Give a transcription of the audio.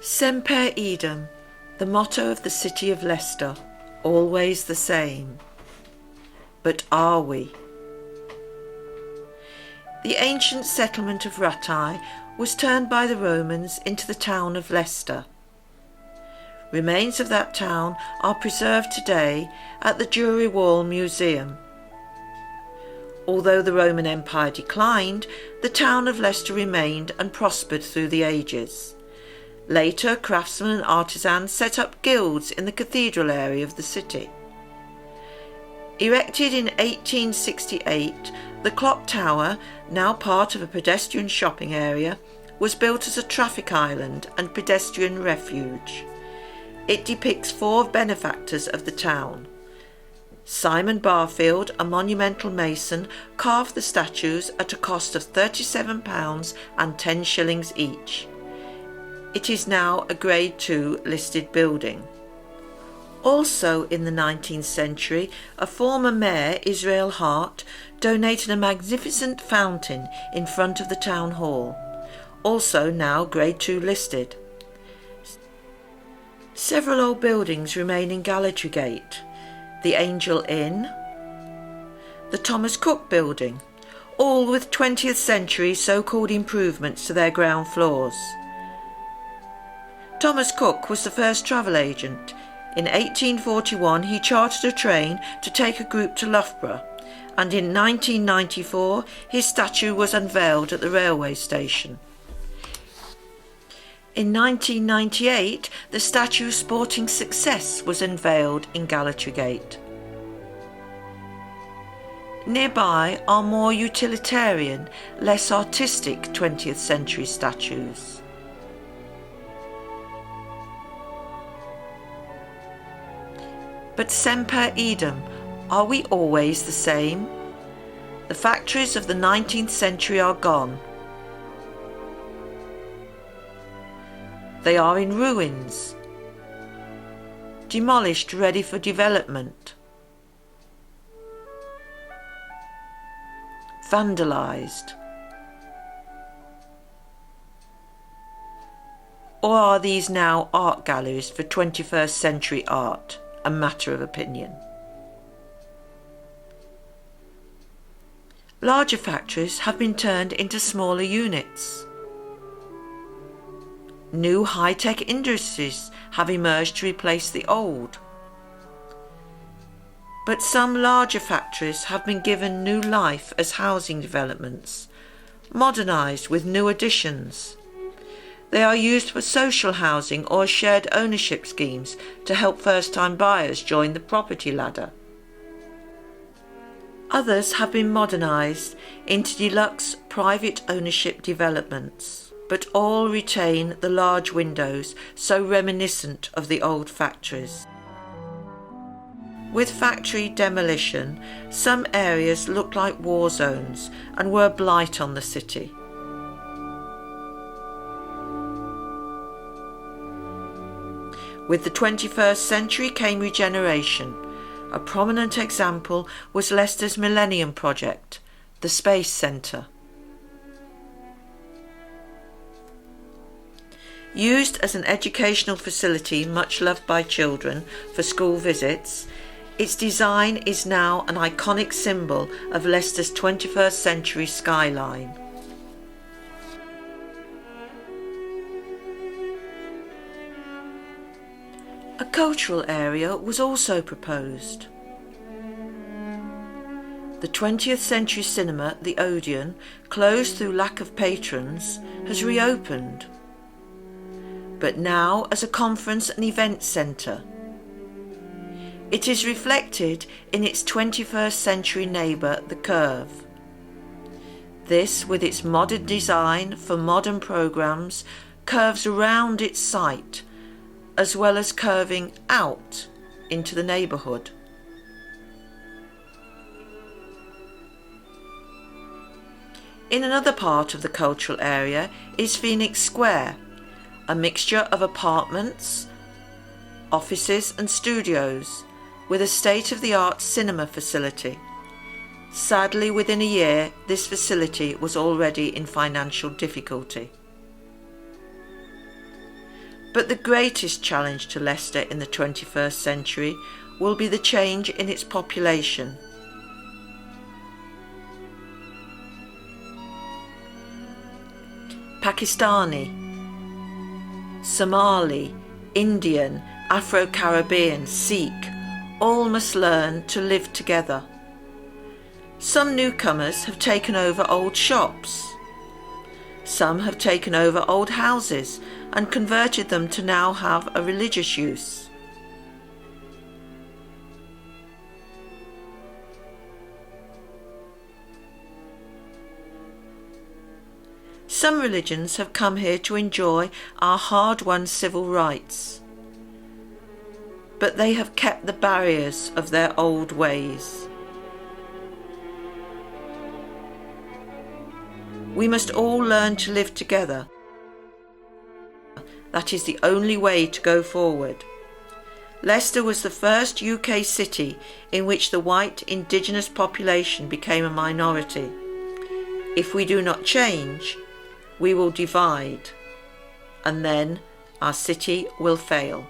Semper Idem, the motto of the city of Leicester, always the same. But are we? The ancient settlement of Ratai was turned by the Romans into the town of Leicester. Remains of that town are preserved today at the Jury Wall Museum. Although the Roman Empire declined, the town of Leicester remained and prospered through the ages. Later, craftsmen and artisans set up guilds in the cathedral area of the city. Erected in 1868, the clock tower, now part of a pedestrian shopping area, was built as a traffic island and pedestrian refuge. It depicts 4 benefactors of the town. Simon Barfield, a monumental mason, carved the statues at a cost of £37 and 10 shillings each. It is now a Grade 2 listed building. Also in the 19th century, a former mayor, Israel Hart, donated a magnificent fountain in front of the town hall, also now Grade 2 listed. Several old buildings remain in Gallery Gate: the Angel Inn, the Thomas Cook building, all with 20th century so-called improvements to their ground floors. Thomas Cook was the first travel agent. In 1841 he chartered a train to take a group to Loughborough, and in 1994 his statue was unveiled at the railway station. In 1998 the statue of Sporting Success was unveiled in Gallery Gate. Nearby are more utilitarian, less artistic 20th century statues. But semper idem, are we always the same? The factories of the 19th century are gone. They are in ruins, demolished, ready for development, vandalised. Or are these now art galleries for 21st century art? A matter of opinion. Larger factories have been turned into smaller units. New high-tech industries have emerged to replace the old. But some larger factories have been given new life as housing developments, modernised with new additions. They are used for social housing or shared ownership schemes to help first-time buyers join the property ladder. Others have been modernised into deluxe private ownership developments, but all retain the large windows so reminiscent of the old factories. With factory demolition, some areas looked like war zones and were a blight on the city. With the 21st century came regeneration. A prominent example was Leicester's Millennium Project, the Space Centre. Used as an educational facility much loved by children for school visits, its design is now an iconic symbol of Leicester's 21st century skyline. A cultural area was also proposed. The 20th century cinema, the Odeon, closed through lack of patrons, has reopened, but now as a conference and event centre. It is reflected in its 21st century neighbour, the Curve. This, with its modern design for modern programmes, curves around its site, as well as curving out into the neighbourhood. In another part of the cultural area is Phoenix Square, a mixture of apartments, offices and studios, with a state-of-the-art cinema facility. Sadly, within a year, this facility was already in financial difficulty. But the greatest challenge to Leicester in the 21st century will be the change in its population. Pakistani, Somali, Indian, Afro-Caribbean, Sikh, all must learn to live together. Some newcomers have taken over old shops. Some have taken over old houses and converted them to now have a religious use. Some religions have come here to enjoy our hard-won civil rights, but they have kept the barriers of their old ways. We must all learn to live together. That is the only way to go forward. Leicester was the first UK city in which the white indigenous population became a minority. If we do not change, we will divide, and then our city will fail.